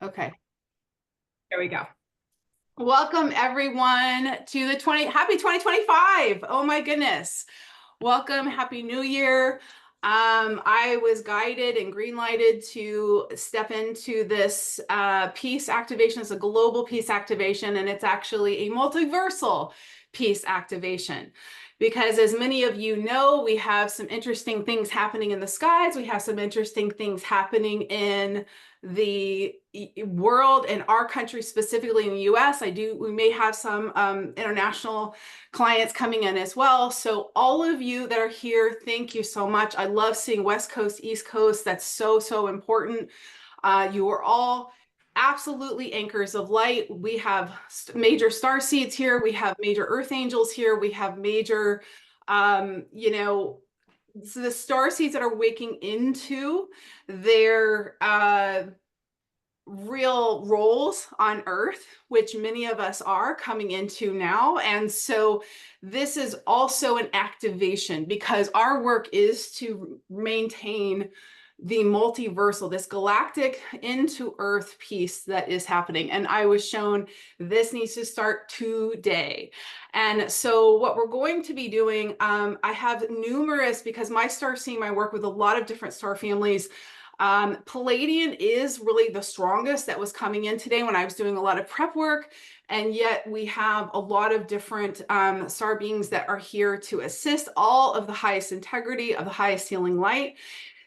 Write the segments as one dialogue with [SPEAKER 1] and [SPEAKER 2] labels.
[SPEAKER 1] Okay, there we go. Welcome everyone to the happy 2025. Oh my goodness. Welcome, happy new year. I was guided and green lighted to step into this peace activation. It's a global peace activation, and it's actually a multiversal peace activation. Because as many of you know, we have some interesting things happening in the skies. We have some interesting things happening in the world and our country, specifically in the US. We may have some international clients coming in as well. So all of you that are here, thank you so much. I love seeing West Coast, East Coast. That's so important. You are all absolutely anchors of light. We have major star seeds here. We have major earth angels here. We have major, so the star seeds that are waking into their real roles on earth, which many of us are coming into now. And so this is also an activation, because our work is to maintain the multiversal, this galactic into earth peace that is happening. And I was shown this needs to start today. And so what we're going to be doing, I have numerous, because my star seeing, I work with a lot of different star families. Palladian is really the strongest that was coming in today when I was doing a lot of prep work. And yet we have a lot of different star beings that are here to assist, all of the highest integrity, of the highest healing light.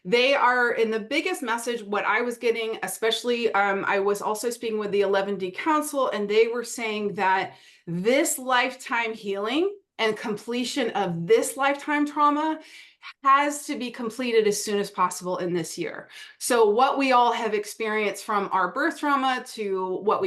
[SPEAKER 1] They are in the biggest message. What I was getting, especially, I was also speaking with the 11D Council, and they were saying that this lifetime healing and completion of this lifetime trauma has to be completed as soon as possible in this year. So what we all have experienced, from our birth trauma to what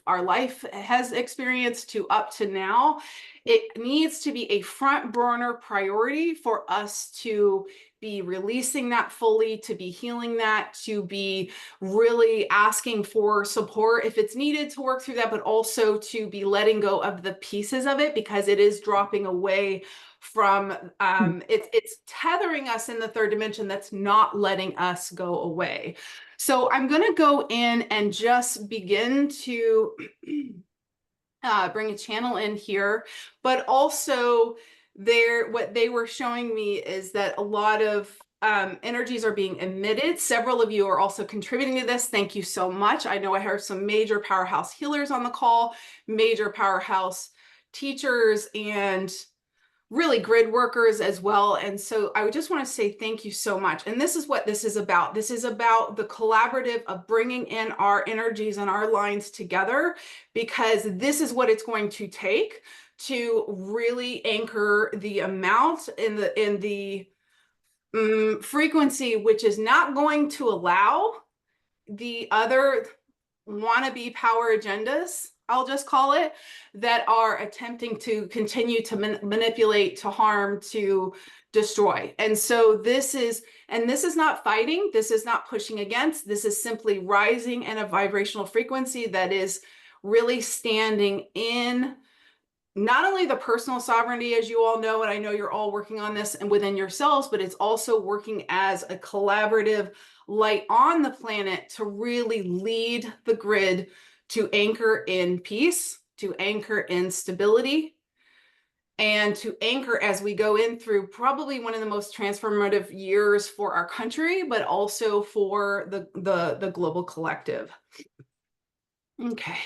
[SPEAKER 1] our life has experienced to up to now, it needs to be a front burner priority for us to be releasing that fully, to be healing that, to be really asking for support if it's needed to work through that, but also to be letting go of the pieces of it, because it is dropping away from it's tethering us in the third dimension. That's not letting us go away. So I'm going to go in and just begin to bring a channel in here, but also what they were showing me is that a lot of energies are being emitted. Several of you are also contributing to this. Thank you so much. I know I heard some major powerhouse healers on the call, major powerhouse teachers, and really grid workers as well. And so I would just want to say thank you so much. And this is what this is about. This is about the collaborative of bringing in our energies and our lines together, because this is what it's going to take to really anchor the amount in the frequency, which is not going to allow the other wannabe power agendas, I'll just call it, that are attempting to continue to manipulate, to harm, to destroy. And so this is not fighting, this is not pushing against, this is simply rising in a vibrational frequency that is really standing in not only the personal sovereignty, as you all know, and I know you're all working on this and within yourselves, but it's also working as a collaborative light on the planet to really lead the grid to anchor in peace, to anchor in stability, and to anchor as we go in through probably one of the most transformative years for our country, but also for the global collective. Okay.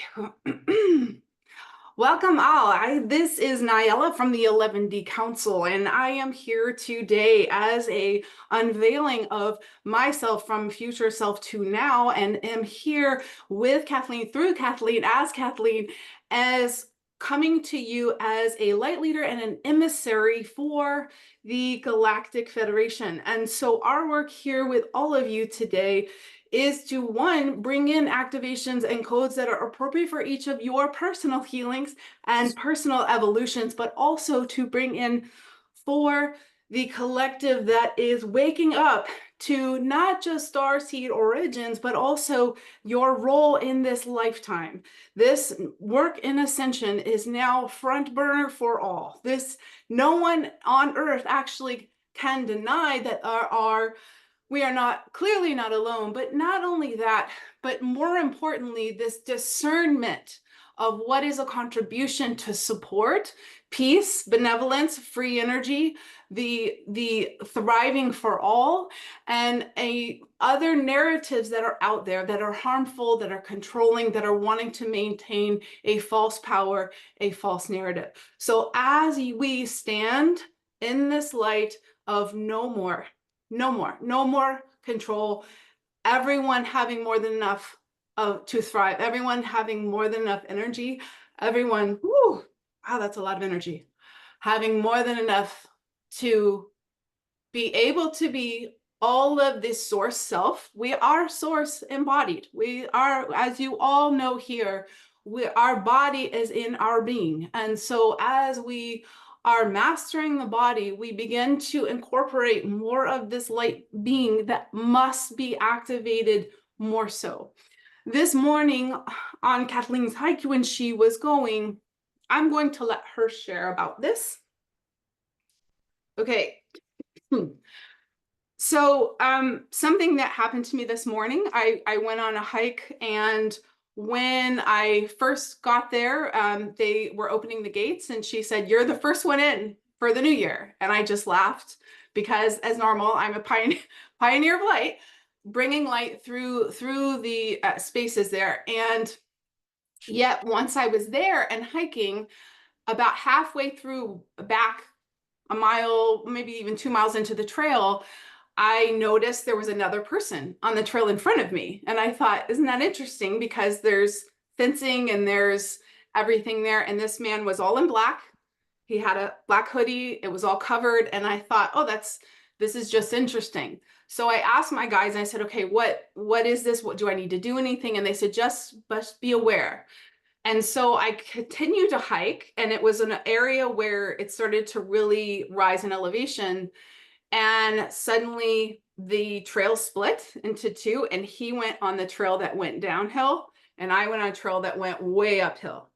[SPEAKER 1] Welcome all. This is Niella from the 11D Council, and I am here today as a unveiling of myself from future self to now, and am here with Kathleen, through Kathleen, as coming to you as a light leader and an emissary for the Galactic Federation. And so our work here with all of you today is to, one, bring in activations and codes that are appropriate for each of your personal healings and personal evolutions, but also to bring in for the collective that is waking up to not just starseed origins, but also your role in this lifetime. This work in ascension is now front burner for all. No one on earth actually can deny that our we are not clearly not alone, but not only that, but more importantly, this discernment of what is a contribution to support peace, benevolence, free energy, the thriving for all, and other narratives that are out there that are harmful, that are controlling, that are wanting to maintain a false power, a false narrative. So as we stand in this light of no more, no more control, everyone having more than enough to thrive, everyone having more than enough energy, everyone, whoo, wow, that's a lot of energy, having more than enough to be able to be all of this source self. We are source embodied. We are, as you all know here, our body is in our being. And so as we are mastering the body, we begin to incorporate more of this light being that must be activated more so. This morning on Kathleen's hike, when she was going, I'm going to let her share about this. Okay. So something that happened to me this morning, I went on a hike, and when I first got there, they were opening the gates, and she said, "You're the first one in for the new year." And I just laughed because, as normal, I'm a pioneer of light, bringing light through the spaces there. And yet once I was there and hiking, about halfway through, back a mile, maybe even 2 miles into the trail, I noticed there was another person on the trail in front of me. And I thought, isn't that interesting? Because there's fencing and there's everything there. And this man was all in black. He had a black hoodie. It was all covered. And I thought, oh, this is just interesting. So I asked my guys, and I said, okay, what is this? What do I need to do anything? And they said, just be aware. And so I continued to hike, and it was an area where it started to really rise in elevation. And suddenly the trail split into two, and he went on the trail that went downhill, and I went on a trail that went way uphill.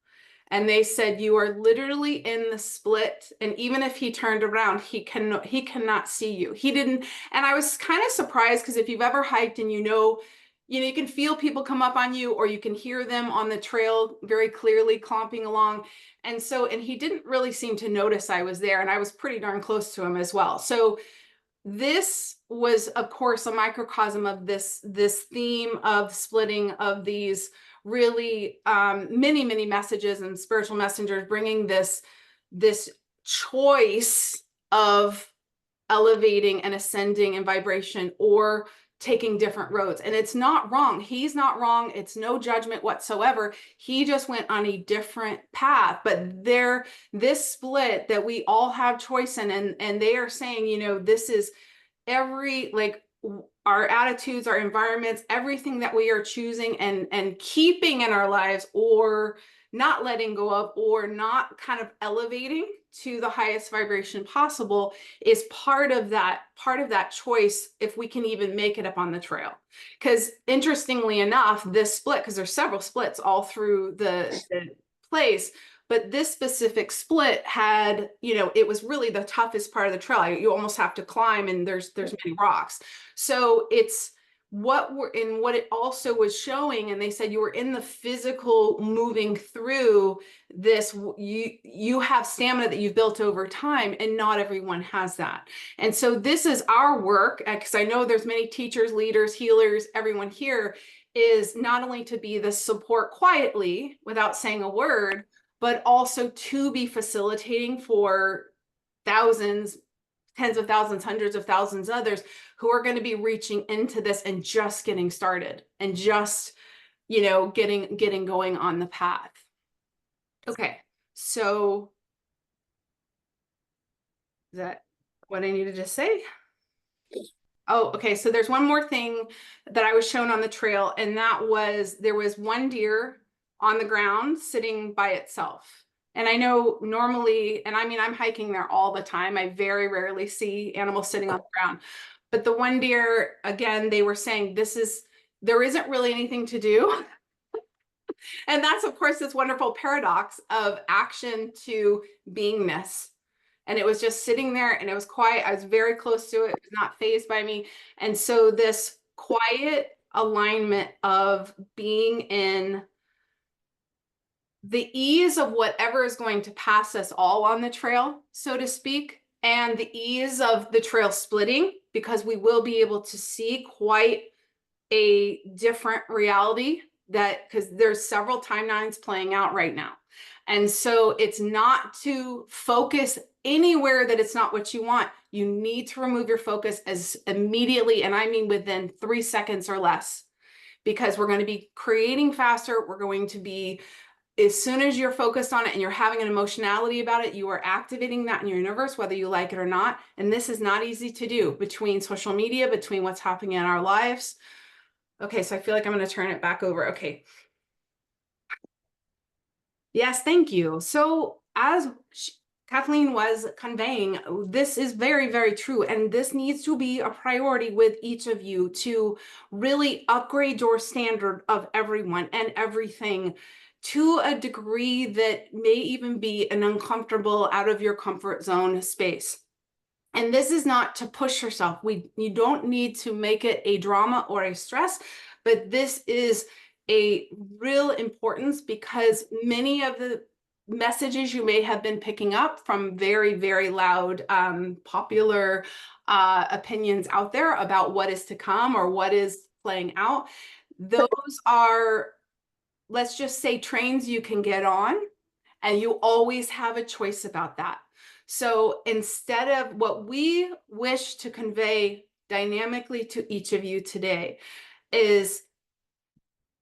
[SPEAKER 1] And they said, you are literally in the split. And even if he turned around, he cannot see you. He didn't. And I was kind of surprised, because if you've ever hiked and you can feel people come up on you, or you can hear them on the trail very clearly clomping along. And he didn't really seem to notice I was there. And I was pretty darn close to him as well. So this was, of course, a microcosm of this theme of splitting, of these really many messages and spiritual messengers bringing this choice of elevating and ascending in vibration, or taking different roads. And it's not wrong. He's not wrong. It's no judgment whatsoever. He just went on a different path. But this split that we all have choice in, and they are saying, this is our attitudes, our environments, everything that we are choosing and keeping in our lives, or not letting go of, or not kind of elevating to the highest vibration possible, is part of that choice, if we can even make it up on the trail. Because interestingly enough, this split, because there's several splits all through the place, but this specific split had, it was really the toughest part of the trail. You almost have to climb, and there's many rocks. So it's what it also was showing. And they said, you were in the physical moving through this, you have stamina that you've built over time, and not everyone has that. And so this is our work, because I know there's many teachers, leaders, healers, everyone here, is not only to be the support quietly without saying a word, but also to be facilitating for thousands, tens of thousands, hundreds of thousands others who are going to be reaching into this and just getting started, and just, getting going on the path. Okay, so is that what I needed to say? Oh, okay. So there's one more thing that I was shown on the trail, and that was, there was one deer on the ground sitting by itself. And I know normally, and I mean, I'm hiking there all the time, I very rarely see animals sitting on the ground. But the one deer, again, they were saying, there isn't really anything to do. And that's, of course, this wonderful paradox of action to beingness. and it was just sitting there and it was quiet. I was very close to it. It was not fazed by me. And so this quiet alignment of being in the ease of whatever is going to pass us all on the trail, so to speak, and the ease of the trail splitting, because we will be able to see quite a different reality, that because there's several timelines playing out right now. And so it's not to focus anywhere that it's not what you want. You need to remove your focus as immediately, and I mean within 3 seconds or less, because we're going to be creating faster. We're going to be, as soon as you're focused on it and you're having an emotionality about it, you are activating that in your universe, whether you like it or not. And this is not easy to do between social media, between what's happening in our lives. Okay, so I feel like I'm going to turn it back over. Okay. Yes, thank you. So as Kathleen was conveying, this is very, very true. And this needs to be a priority with each of you to really upgrade your standard of everyone and everything to a degree that may even be an uncomfortable, out of your comfort zone space. And this is not to push yourself. You don't need to make it a drama or a stress, but this is a real importance, because many of the messages you may have been picking up from very, very loud, popular opinions out there about what is to come or what is playing out, those are, let's just say, trains you can get on, and you always have a choice about that. So instead of what we wish to convey dynamically to each of you today is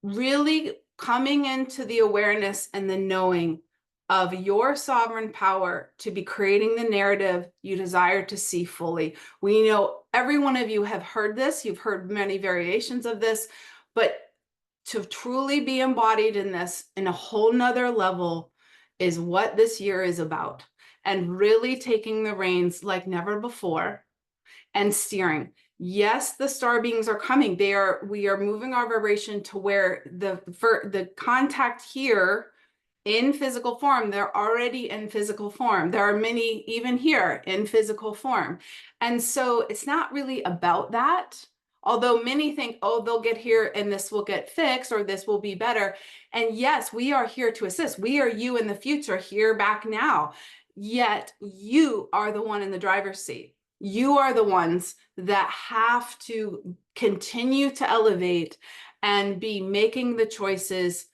[SPEAKER 1] really coming into the awareness and the knowing of your sovereign power to be creating the narrative you desire to see fully. We know every one of you have heard this. You've heard many variations of this, but to truly be embodied in this in a whole nother level is what this year is about. And really taking the reins like never before and steering. Yes, the star beings are coming. We are moving our vibration to where the contact here in physical form, they're already in physical form. There are many even here in physical form. And so it's not really about that. Although many think, oh, they'll get here and this will get fixed or this will be better. And yes, we are here to assist. We are you in the future, here, back now. Yet you are the one in the driver's seat. You are the ones that have to continue to elevate and be making the choices,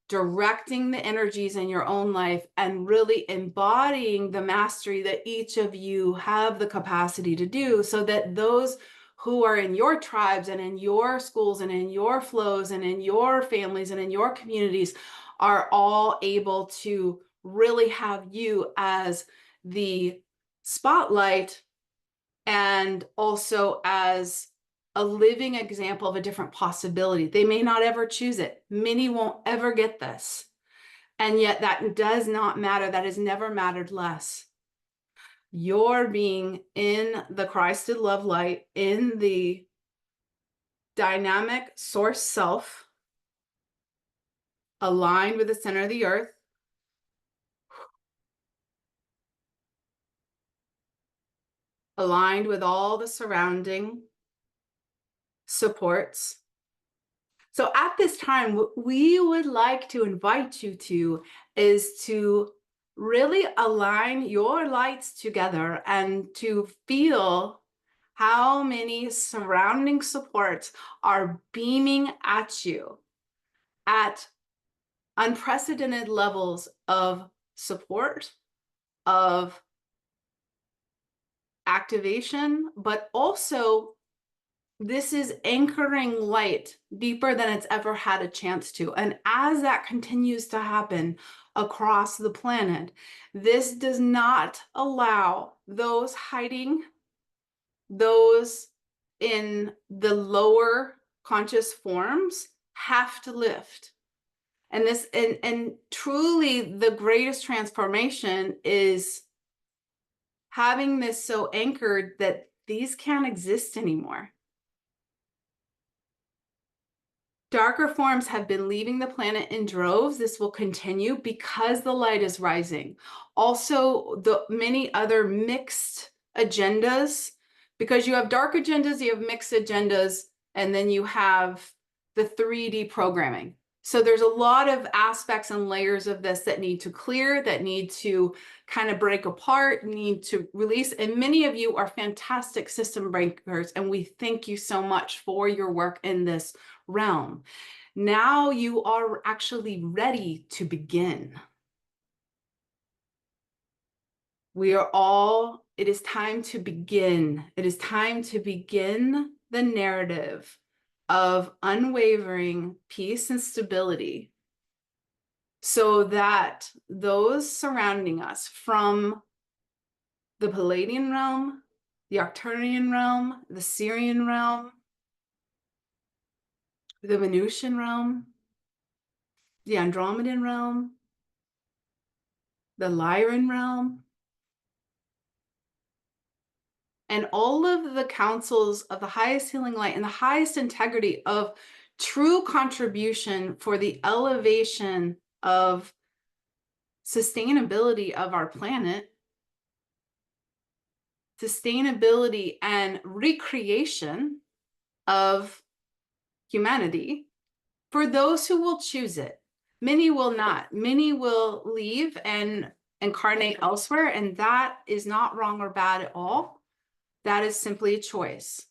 [SPEAKER 1] directing the energies in your own life, and really embodying the mastery that each of you have the capacity to do, so that those who are in your tribes and in your schools and in your flows and in your families and in your communities are all able to really have you as the spotlight, and also as a living example of a different possibility. They may not ever choose it. Many won't ever get this. And yet that does not matter. That has never mattered less. Your being in the Christed love light, in the dynamic source self, aligned with the center of the earth, aligned with all the surrounding supports. So at this time, what we would like to invite you to is to really align your lights together and to feel how many surrounding supports are beaming at you at unprecedented levels of support, of activation, but also this is anchoring light deeper than it's ever had a chance to. And as that continues to happen across the planet, this does not allow those hiding, those in the lower conscious forms, have to lift. And this, and truly the greatest transformation is having this so anchored that these can't exist anymore. Darker forms have been leaving the planet in droves. This will continue because the light is rising. Also, the many other mixed agendas, because you have dark agendas, you have mixed agendas, and then you have the 3D programming. So there's a lot of aspects and layers of this that need to clear, that need to kind of break apart, need to release. And many of you are fantastic system breakers, and we thank you so much for your work in this realm. Now you are actually ready to begin. It is time to begin. It is time to begin the narrative of unwavering peace and stability so that those surrounding us from the Palladian realm, the Arcturian realm, the Sirian realm, the Venusian realm, the Andromedan realm, the Lyran realm, and all of the councils of the highest healing light and the highest integrity of true contribution for the elevation of sustainability of our planet, sustainability and recreation of humanity, for those who will choose it. Many will not. Many will leave and incarnate elsewhere, and that is not wrong or bad at all. That is simply a choice.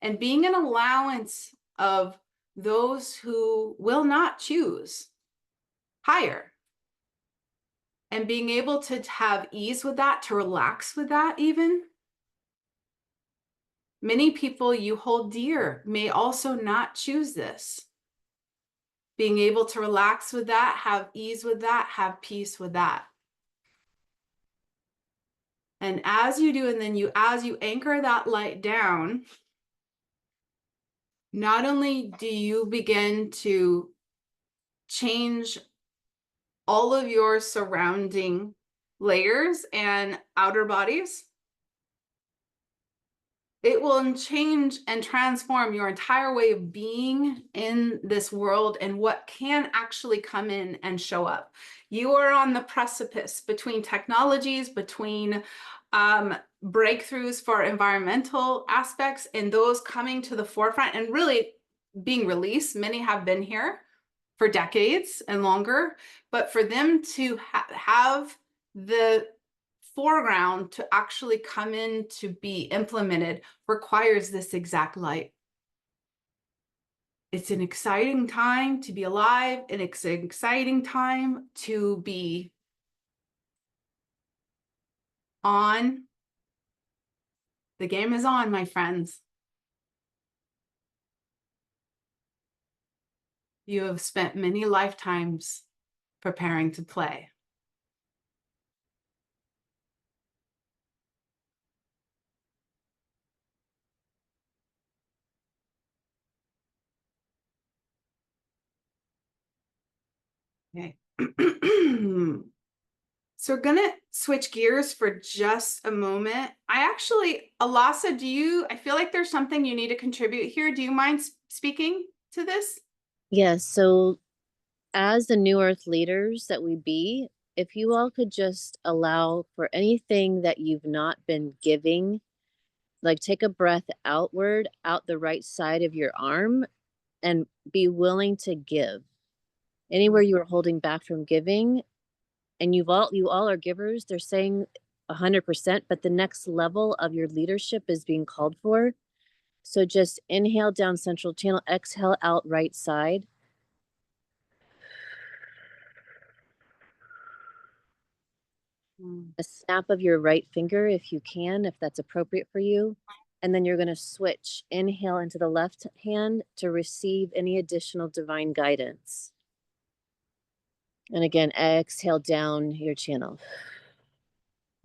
[SPEAKER 1] And being an allowance of those who will not choose higher, and being able to have ease with that, to relax with that even. Many people you hold dear may also not choose this. Being able to relax with that, have ease with that, have peace with that. And as you do, and then as you anchor that light down, not only do you begin to change all of your surrounding layers and outer bodies, it will change and transform your entire way of being in this world and what can actually come in and show up. You are on the precipice between technologies, between breakthroughs for environmental aspects and those coming to the forefront and really being released. Many have been here for decades and longer, but for them to have the foreground to actually come in to be implemented requires this exact light. It's an exciting time to be alive, and it's an exciting time to be on. The game is on, my friends. You have spent many lifetimes preparing to play. Okay. So we're gonna switch gears for just a moment. Alasa, I feel like there's something you need to contribute here. Do you mind speaking to this?
[SPEAKER 2] Yes, so as the New Earth leaders that we be, if you all could just allow for anything that you've not been giving, like take a breath outward, out the right side of your arm, and be willing to give. Anywhere you are holding back from giving, and you all are givers, they're saying 100%, but the next level of your leadership is being called for. So just inhale down central channel, exhale out right side. A snap of your right finger if you can, if that's appropriate for you. And then you're going to switch. Inhale into the left hand to receive any additional divine guidance. And again, exhale down your channel.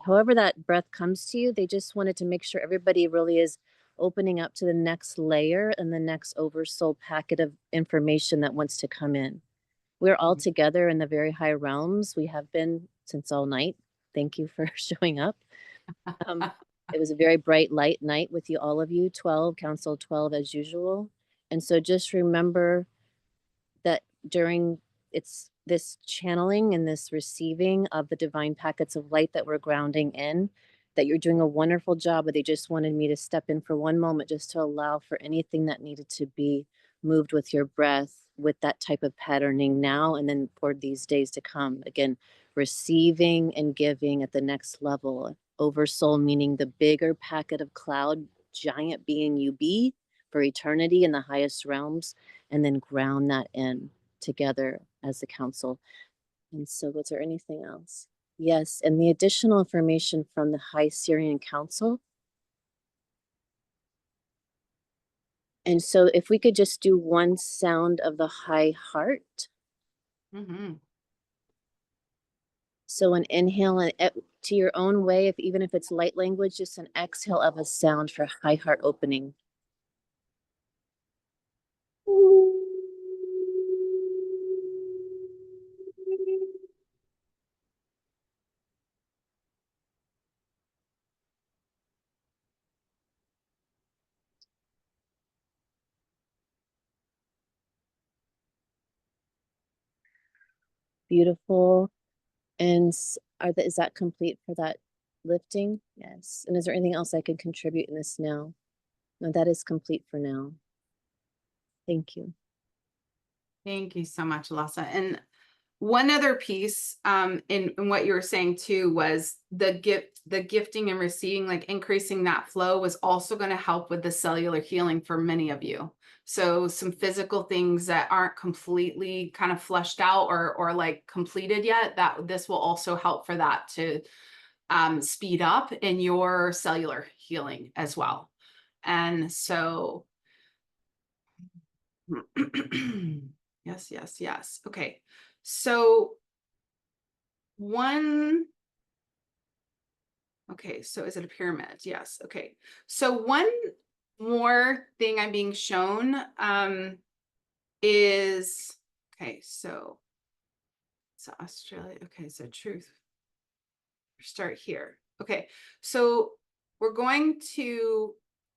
[SPEAKER 2] However that breath comes to you, they just wanted to make sure everybody really is opening up to the next layer and the next oversoul packet of information that wants to come in. We're all together in the very high realms. We have been since all night. Thank you for showing up. It was a very bright light night with you, all of you, 12, Council 12 as usual. And so just remember during it's this channeling and this receiving of the divine packets of light that we're grounding in, that you're doing a wonderful job, but they just wanted me to step in for one moment just to allow for anything that needed to be moved with your breath with that type of patterning now and then for these days to come. Again, receiving and giving at the next level. Oversoul meaning the bigger packet of cloud, giant being you be for eternity in the highest realms, and then ground that in together as the council. And so, was there anything else? Yes, and the additional information from the High Syrian Council. And so, if we could just do one sound of the high heart.
[SPEAKER 1] Mm-hmm.
[SPEAKER 2] So, an inhale and to your own way, if even if it's light language, just an exhale of a sound for high heart opening. Beautiful. And is that complete for that lifting? Yes. And is there anything else I can contribute in this now? No, that is complete for now. Thank you.
[SPEAKER 1] Thank you so much, Lassa. And one other piece in what you were saying too was the gifting and receiving, like increasing that flow was also going to help with the cellular healing for many of you. So some physical things that aren't completely kind of fleshed out or like completed yet, that this will also help for that to speed up in your cellular healing as well. And so yes, yes, yes. Okay. So okay, so is it a pyramid? Yes. Okay. So one more thing I'm being shown is, okay, so Australia. Okay, so truth. Start here. Okay, so we're going to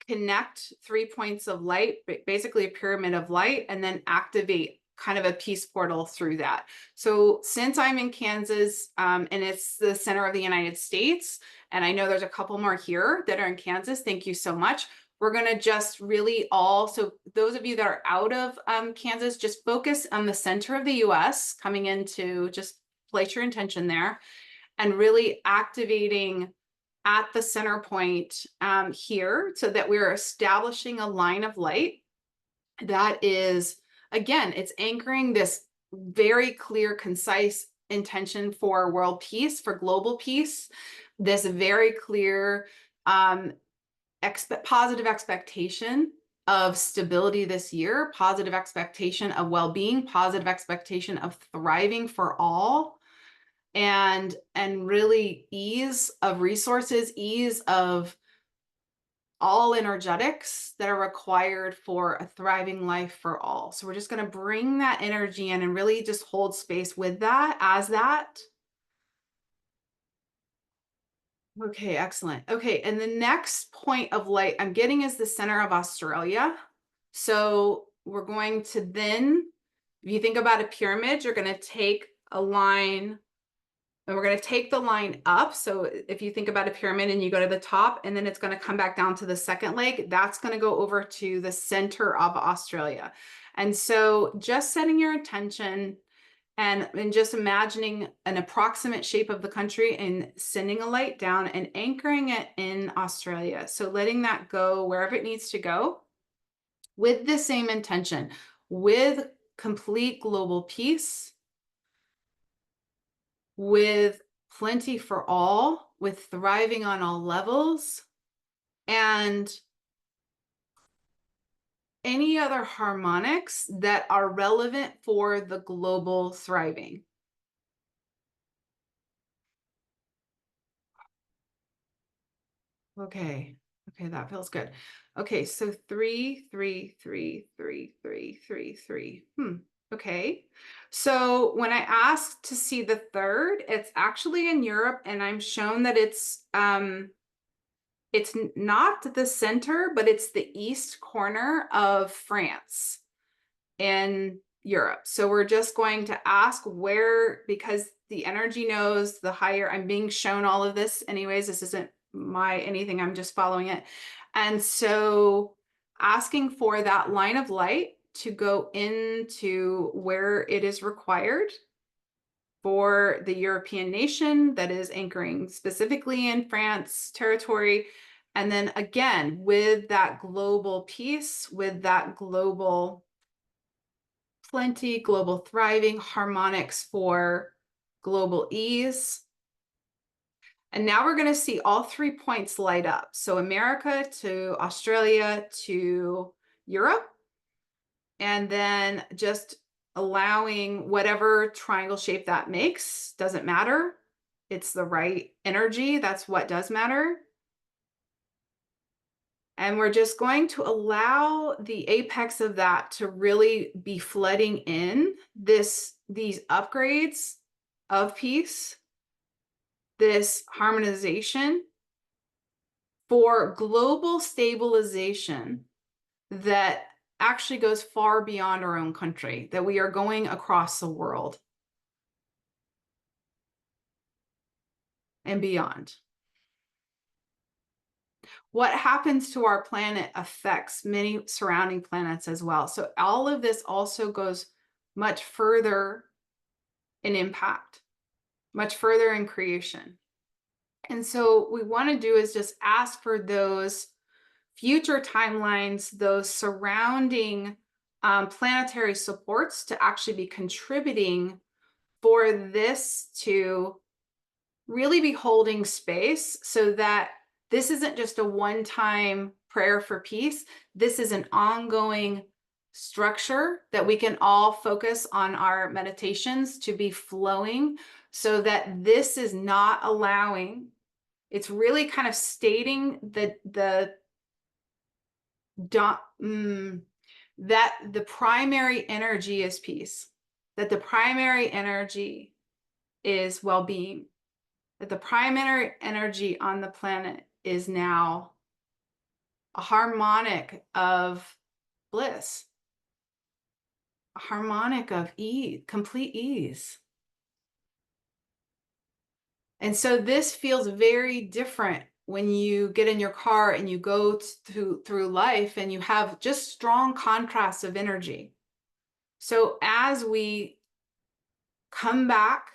[SPEAKER 1] connect 3 points of light, basically a pyramid of light, and then activate kind of a peace portal through that. So since I'm in Kansas and it's the center of the United States, and I know there's a couple more here that are in Kansas, thank you so much. We're going to just really so those of you that are out of Kansas, just focus on the center of the US, coming into, just place your intention there and really activating at the center point here so that we're establishing a line of light that is, again, it's anchoring this very clear, concise intention for world peace, for global peace, this very clear positive expectation of stability this year, positive expectation of well-being, positive expectation of thriving for all, and really ease of resources, ease of all energetics that are required for a thriving life for all. So we're just going to bring that energy in and really just hold space with that as that. Okay, excellent. Okay, and the next point of light I'm getting is the center of Australia. So we're going to then, if you think about a pyramid, you're going to take a line and we're going to take the line up. So if you think about a pyramid and you go to the top and then it's going to come back down to the second leg, that's going to go over to the center of Australia. And so just setting your intention and just imagining an approximate shape of the country and sending a light down and anchoring it in Australia. So letting that go wherever it needs to go with the same intention, with complete global peace, with plenty for all, with thriving on all levels, and any other harmonics that are relevant for the global thriving. Okay. Okay, that feels good. Okay, so 3, 3, 3, 3, 3, 3, 3. Okay. So when I asked to see the third, it's actually in Europe, and I'm shown that it's not the center, but it's the east corner of France. And Europe. So we're just going to ask where, because the energy knows the higher, I'm being shown all of this anyways, this isn't my anything, I'm just following it. And so asking for that line of light to go into where it is required for the European nation that is anchoring specifically in France territory. And then again, with that global peace, with that global plenty, global thriving, harmonics for global ease. And now we're going to see all 3 points light up. So America to Australia to Europe. And then just allowing whatever triangle shape that makes, doesn't matter. It's the right energy. That's what does matter. And we're just going to allow the apex of that to really be flooding in these upgrades of peace, this harmonization for global stabilization that actually goes far beyond our own country, that we are going across the world and beyond. What happens to our planet affects many surrounding planets as well. So all of this also goes much further in impact, much further in creation. And so what we want to do is just ask for those future timelines, those surrounding planetary supports to actually be contributing for this to really be holding space, so that this isn't just a one-time prayer for peace. This is an ongoing structure that we can all focus on our meditations to be flowing, so that this is not allowing, it's really kind of stating that the primary energy is peace, that the primary energy is well-being, that the primary energy on the planet is now a harmonic of bliss, a harmonic of ease, complete ease. And so this feels very different when you get in your car and you go through life and you have just strong contrasts of energy. So as we come back,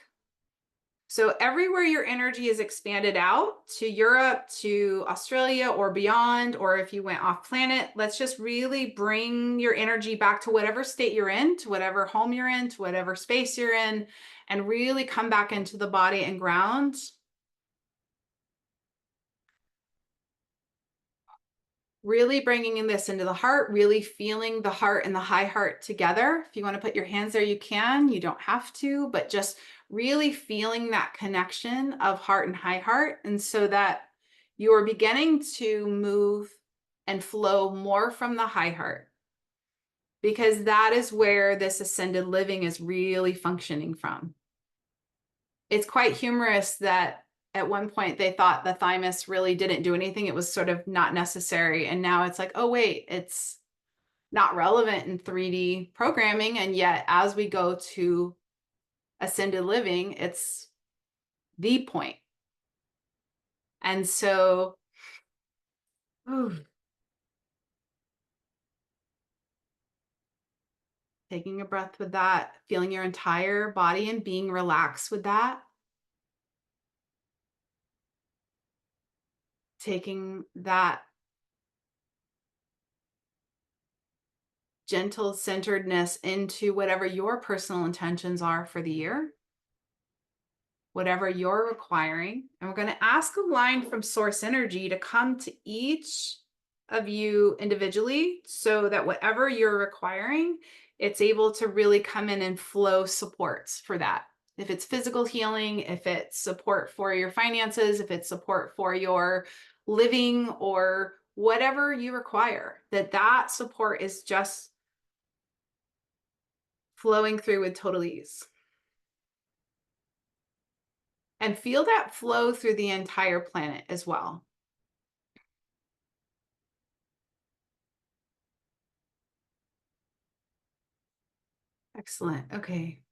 [SPEAKER 1] so everywhere your energy is expanded out to Europe, to Australia or beyond, or if you went off planet, let's just really bring your energy back to whatever state you're in, to whatever home you're in, to whatever space you're in, and really come back into the body and ground. Really bringing this into the heart, really feeling the heart and the high heart together. If you want to put your hands there, you can. You don't have to, but just really feeling that connection of heart and high heart. And so that you're beginning to move and flow more from the high heart, because that is where this ascended living is really functioning from. It's quite humorous that at one point they thought the thymus really didn't do anything. It was sort of not necessary. And now it's like, oh, wait, it's not relevant in 3D programming. And yet, as we go to ascended living, it's the point. And so, taking a breath with that, feeling your entire body and being relaxed with that. Taking that gentle centeredness into whatever your personal intentions are for the year, whatever you're requiring. And we're going to ask a line from source energy to come to each of you individually, so that whatever you're requiring, it's able to really come in and flow supports for that. If it's physical healing, if it's support for your finances, if it's support for your living, or whatever you require, that support is just flowing through with total ease. And feel that flow through the entire planet as well. Excellent. Okay.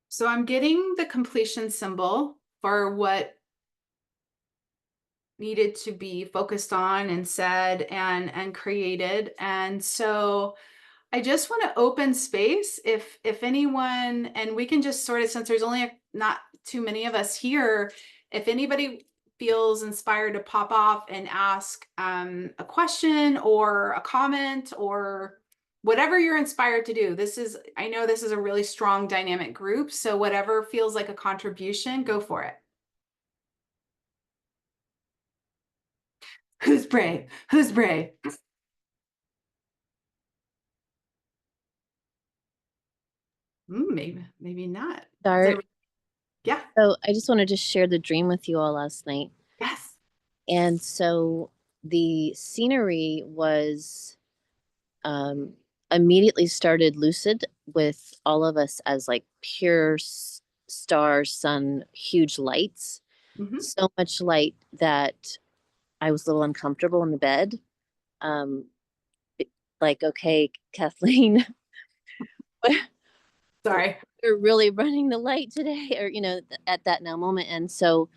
[SPEAKER 1] So I'm getting the completion symbol for what needed to be focused on and said and created. And so I just want to open space if anyone, and we can just sort of, since there's only not too many of us here, if anybody feels inspired to pop off and ask a question or a comment or whatever you're inspired to do. This is, I know this is a really strong dynamic group, so whatever feels like a contribution, go for it. Who's brave? Who's brave? Maybe not. Is
[SPEAKER 2] Start.
[SPEAKER 1] it- yeah.
[SPEAKER 2] So I just wanted to share the dream with you all last night.
[SPEAKER 1] Yes.
[SPEAKER 2] And so the scenery was immediately started lucid with all of us as like pure star, sun, huge lights.
[SPEAKER 1] Mhm.
[SPEAKER 2] So much light that I was a little uncomfortable in the bed. Um, like, okay, Kathleen,
[SPEAKER 1] Sorry.
[SPEAKER 2] we're really running the light today, or, at that now moment. And so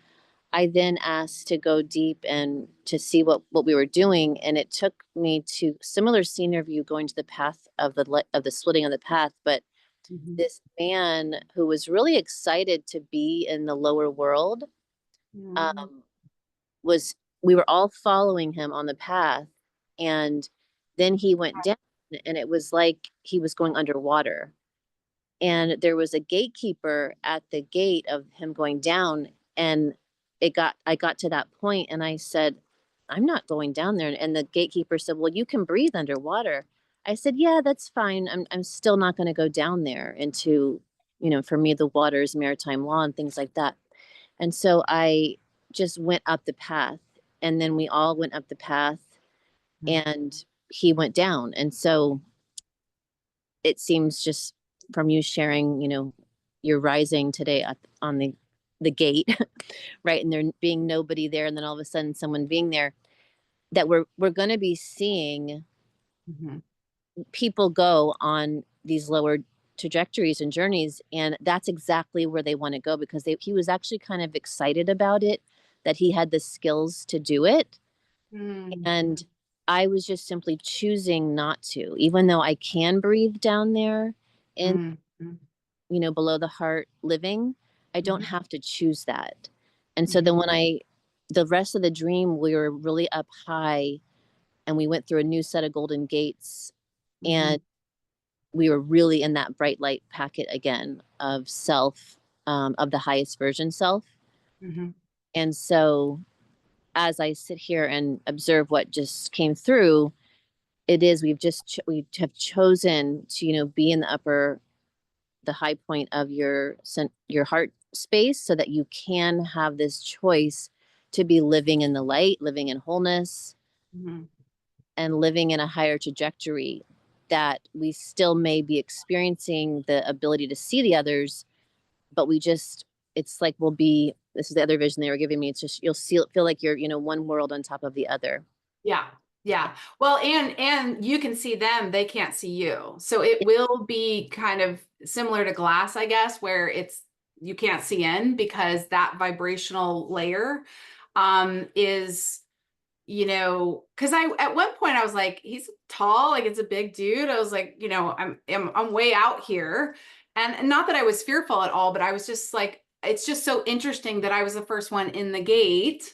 [SPEAKER 2] I then asked to go deep and to see what we were doing, and it took me to similar scene of you going to the path of the splitting of the path, but
[SPEAKER 1] Mhm.
[SPEAKER 2] this man who was really excited to be in the lower world
[SPEAKER 1] Mm.
[SPEAKER 2] um, was we were all following him on the path, and then he went down, and it was like he was going underwater, and there was a gatekeeper at the gate of him going down, and I got to that point and I said, I'm not going down there. And the gatekeeper said, well, you can breathe underwater. I said, yeah, that's fine. I'm still not going to go down there into, for me the water is maritime law and things like that. And so I just went up the path, and then we all went up the path, and he went down. And so it seems just from you sharing, you're rising today on the gate, right? And there being nobody there, and then all of a sudden someone being there, that we're going to be seeing
[SPEAKER 1] Mhm.
[SPEAKER 2] people go on these lower trajectories and journeys, and that's exactly where they want to go, because he was actually kind of excited about it, that he had the skills to do it.
[SPEAKER 1] Mm.
[SPEAKER 2] And I was just simply choosing not to, even though I can breathe down there in,
[SPEAKER 1] Mm. Mm.
[SPEAKER 2] below the heart living. I don't
[SPEAKER 1] Mhm.
[SPEAKER 2] have to choose that. And so
[SPEAKER 1] Mhm.
[SPEAKER 2] then the rest of the dream, we were really up high, and we went through a new set of golden gates, and
[SPEAKER 1] Mhm.
[SPEAKER 2] we were really in that bright light packet again of self, of the highest version self.
[SPEAKER 1] Mhm.
[SPEAKER 2] And so as I sit here and observe what just came through, it is, we have chosen to, be in the high point of your heart space, so that you can have this choice to be living in the light, living in wholeness,
[SPEAKER 1] Mhm.
[SPEAKER 2] and living in a higher trajectory, that we still may be experiencing the ability to see the others, but it's like this is the other vision they were giving me. It's just, feel like you're, one world on top of the other.
[SPEAKER 1] Yeah. Yeah. Well, and you can see them, they can't see you. So it will be kind of similar to glass, I guess, where it's you can't see in because that vibrational layer is, because I at one point I was like, he's tall, like it's a big dude. I was like, I'm way out here. And not that I was fearful at all, but I was just like, it's just so interesting that I was the first one in the gate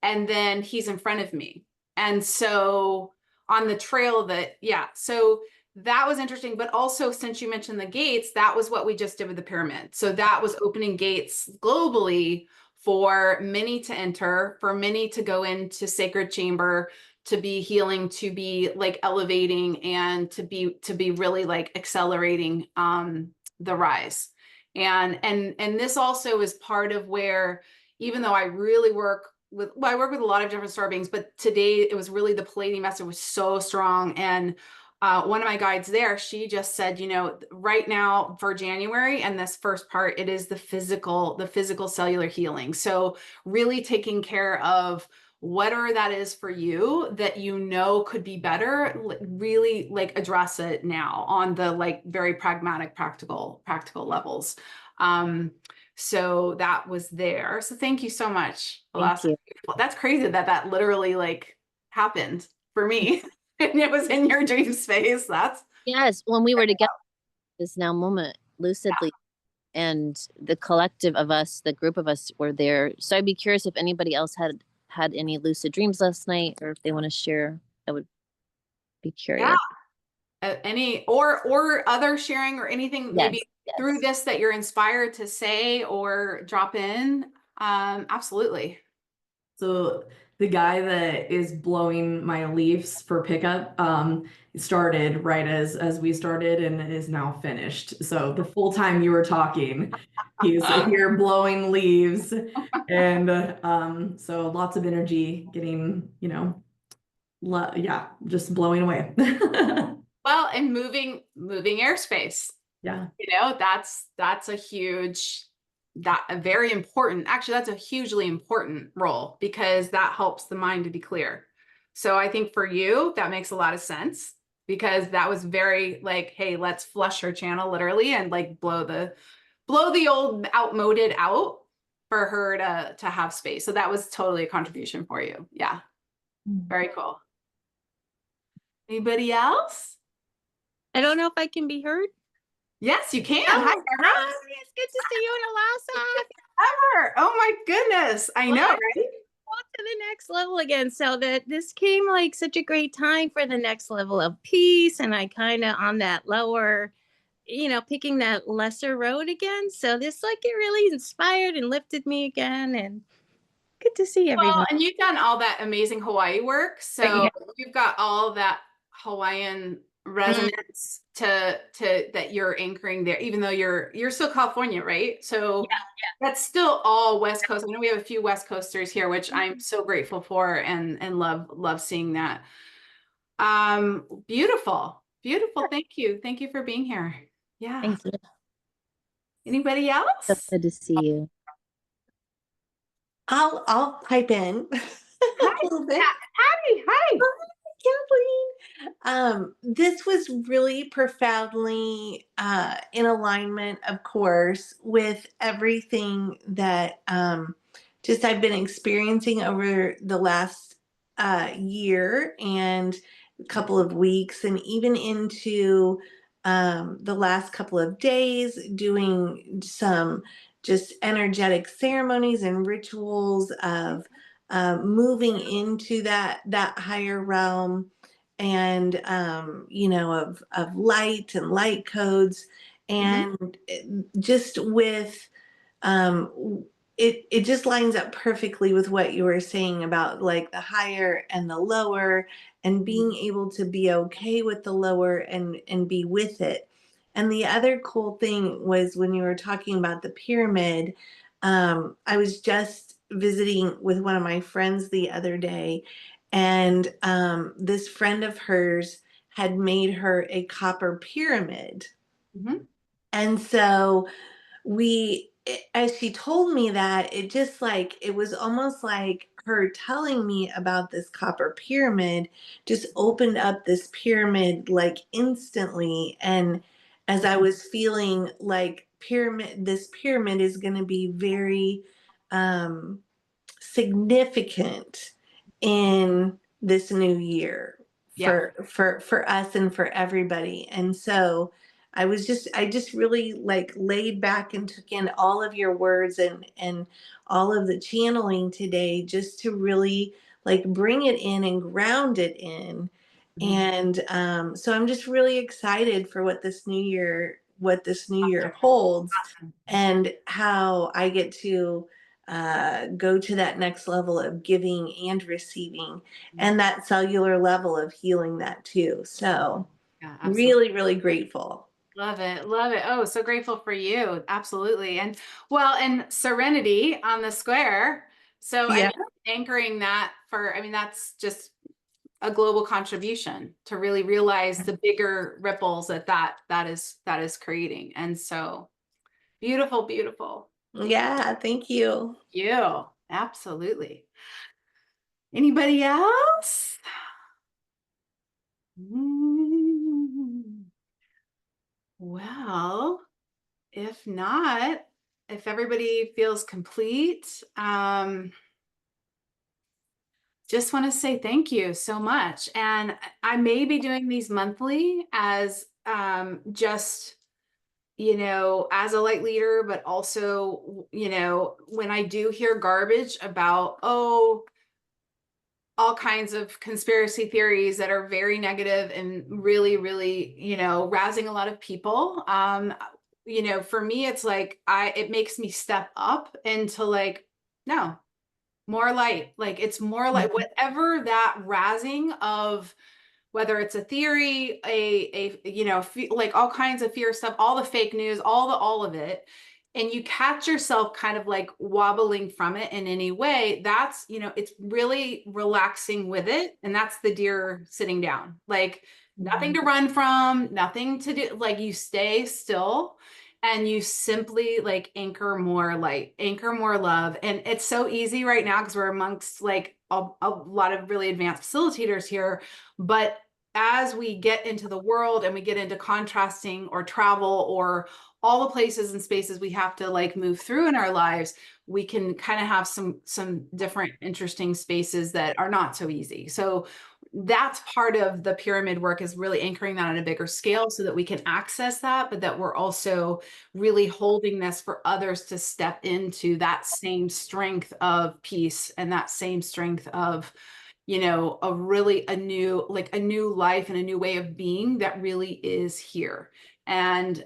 [SPEAKER 1] and then he's in front of me. And so on the trail that, yeah, so that was interesting. But also, since you mentioned the gates, that was what we just did with the pyramid. So that was opening gates globally for many to enter, for many to go into sacred chamber, to be healing, to be like elevating, and to be really like accelerating the rise. And this also is part of where, even though I really work with, well, I work with a lot of different star beings, but today it was really the Pleiadian message was so strong. And one of my guides there, she just said, right now for January and this first part, it is the physical cellular healing. So really taking care of whatever that is for you that you know could be better, really like address it now on the like very pragmatic, practical levels. So that was there. So thank you so much,
[SPEAKER 2] Thank
[SPEAKER 1] Alessa.
[SPEAKER 2] you.
[SPEAKER 1] That's crazy that that literally like happened for me and it was in your dream space. That's
[SPEAKER 2] Yes, when we were together this now moment lucidly, and the collective of us, the group of us were there. So I'd be curious if anybody else had any lucid dreams last night, or if they want to share. I would be
[SPEAKER 1] yeah.
[SPEAKER 2] curious.
[SPEAKER 1] Any or other sharing or anything maybe
[SPEAKER 2] Yes,
[SPEAKER 1] through
[SPEAKER 2] yes.
[SPEAKER 1] this that you're inspired to say or drop in. Absolutely.
[SPEAKER 3] So the guy that is blowing my leaves for pickup started right as we started and is now finished. So the full time you were talking, he's here blowing leaves, and so lots of energy getting, yeah, just blowing away.
[SPEAKER 1] Well, and moving airspace.
[SPEAKER 3] Yeah.
[SPEAKER 1] That's a very important, actually, that's a hugely important role because that helps the mind to be clear. So I think for you, that makes a lot of sense because that was very like, hey, let's flush her channel literally and like blow the old outmoded out for her to have space. So that was totally a contribution for you. Yeah. Very cool. Anybody else?
[SPEAKER 4] I don't know if I can be heard.
[SPEAKER 1] Yes, you can.
[SPEAKER 4] Oh,
[SPEAKER 1] Hi, Sarah.
[SPEAKER 4] hi, it's good to see you and Alasa.
[SPEAKER 1] Ever. Oh my goodness. I know,
[SPEAKER 4] Well,
[SPEAKER 1] right?
[SPEAKER 4] Go to the next level again. So that this came like such a great time for the next level of peace. And I kind of on that lower, picking that lesser road again. So this like it really inspired and lifted me again. And good to see
[SPEAKER 1] Well,
[SPEAKER 4] everyone.
[SPEAKER 1] and you've done all that amazing Hawaii work. So
[SPEAKER 4] Yeah.
[SPEAKER 1] you've got all that Hawaiian resonance to that you're anchoring there, even though you're still California, right? So that's still all West Coast. I know we have a few West Coasters here, which I'm so grateful for and love seeing that. Beautiful. Beautiful. Thank you. Thank you for being here. Yeah.
[SPEAKER 2] Thank you.
[SPEAKER 1] Anybody
[SPEAKER 2] So
[SPEAKER 1] else?
[SPEAKER 2] good to see you.
[SPEAKER 5] I'll pipe in
[SPEAKER 1] Hi,
[SPEAKER 5] a little bit.
[SPEAKER 1] Hi. Hi.
[SPEAKER 5] Kathleen. This was really profoundly in alignment, of course, with everything that just I've been experiencing over the last year and a couple of weeks, and even into the last couple of days, doing some just energetic ceremonies and rituals of moving into that higher realm, and of light and light codes, and just with it just lines up perfectly with what you were saying about like the higher and the lower, and being able to be okay with the lower and be with it. And the other cool thing was when you were talking about the pyramid, I was just visiting with one of my friends the other day, and this friend of hers had made her a copper pyramid.
[SPEAKER 1] Mhm.
[SPEAKER 5] And so as she told me that, it just like, it was almost like her telling me about this copper pyramid just opened up this pyramid like instantly. And as I was feeling like this pyramid is going to be very um, significant in this new year
[SPEAKER 1] Yeah.
[SPEAKER 5] for us and for everybody. And so I just really like laid back and took in all of your words and all of the channeling today, just to really like bring it in and ground it in. And so I'm just really excited for what this new year holds, and how I get to go to that next level of giving and receiving, and that cellular level of healing that too. So
[SPEAKER 1] Yeah, absolutely.
[SPEAKER 5] really, really grateful.
[SPEAKER 1] Love it. Love it. Oh, so grateful for you. Absolutely. And well, and serenity on the square. So I
[SPEAKER 5] Yeah.
[SPEAKER 1] mean, anchoring that that's just a global contribution to really realize the bigger ripples that is creating. And so beautiful, beautiful.
[SPEAKER 5] Yeah. Thank you.
[SPEAKER 1] You. Absolutely. Anybody else? Mm. Well, if not, if everybody feels complete, just want to say thank you so much. And I may be doing these monthly as just, you know, as a light leader, but also, you know, when I do hear garbage about, oh, all kinds of conspiracy theories that are very negative and really, really, you know, rousing a lot of people. You know, for me, it's like it makes me step up into like, no, more light. Like it's more like whatever that razzing of whether it's a theory, you know, like all kinds of fear stuff, all the fake news, all of it, and you catch yourself kind of like wobbling from it in any way, that's, you know, it's really relaxing with it. And that's the deer sitting down, like nothing to run from, nothing to do, like you stay still and you simply like anchor more light, anchor more love. And it's so easy right now because we're amongst like a lot of really advanced facilitators here. But as we get into the world and we get into contrasting or travel or all the places and spaces we have to like move through in our lives, we can kind of have some different interesting spaces that are not so easy. So that's part of the pyramid work, is really anchoring that on a bigger scale so that we can access that, but that we're also really holding this for others to step into that same strength of peace and that same strength of, you know, a new life and a new way of being that really is here, and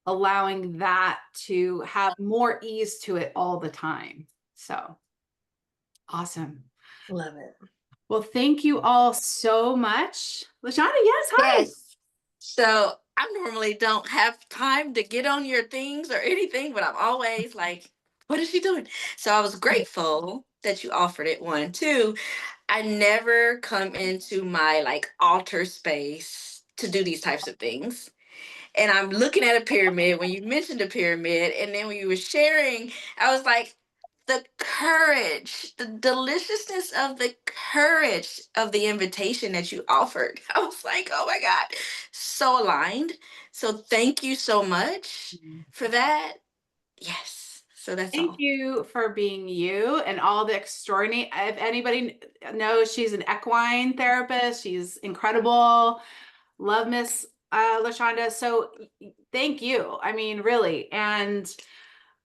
[SPEAKER 1] allowing that to have more ease to it all the time. So awesome.
[SPEAKER 5] Love it.
[SPEAKER 1] Well, thank you all so much. LaShonda, yes, hi.
[SPEAKER 6] Yes. So I normally don't have time to get on your things or anything, but I'm always like, what is she doing? So I was grateful that you offered it. One, two, I never come into my like altar space to do these types of things. And I'm looking at a pyramid when you mentioned a pyramid, and then when you were sharing, I was like, the courage, the deliciousness of the courage of the invitation that you offered. I was like, oh my God, so aligned. So thank you so much for that. Yes. So that's
[SPEAKER 1] Thank
[SPEAKER 6] all.
[SPEAKER 1] you for being you and all the extraordinary. If anybody knows, she's an equine therapist. She's incredible. Love Miss LaShonda. So thank you. I mean, really. And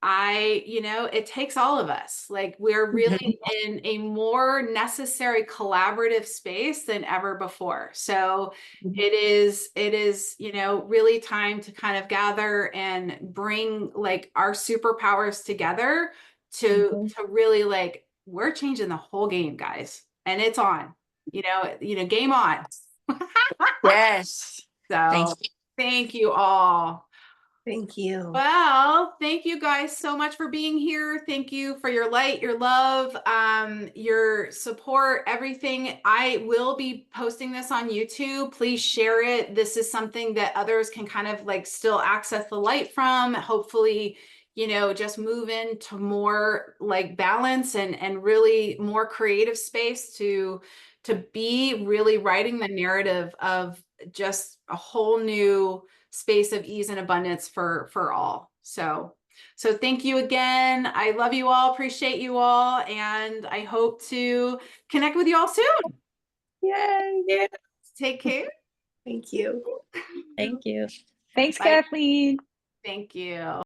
[SPEAKER 1] you know, it takes all of us. Like we're really in a more necessary collaborative space than ever before. So it is, you know, really time to kind of gather and bring like our superpowers together to really like, we're changing the whole game, guys. And it's on, you know, game on.
[SPEAKER 6] Yes. Thank
[SPEAKER 1] So
[SPEAKER 6] you.
[SPEAKER 1] thank you all.
[SPEAKER 5] Thank you.
[SPEAKER 1] Well, thank you guys so much for being here. Thank you for your light, your love, your support, everything. I will be posting this on YouTube. Please share it. This is something that others can kind of like still access the light from. Hopefully, you know, just move into more like balance and really more creative space to be really writing the narrative of just a whole new space of ease and abundance for all. So thank you again. I love you all, appreciate you all, and I hope to connect with you all soon.
[SPEAKER 5] Yay.
[SPEAKER 1] Take care.
[SPEAKER 5] Thank you.
[SPEAKER 4] Thank you.
[SPEAKER 7] Thanks,
[SPEAKER 1] Bye.
[SPEAKER 7] Kathleen.
[SPEAKER 1] Thank you.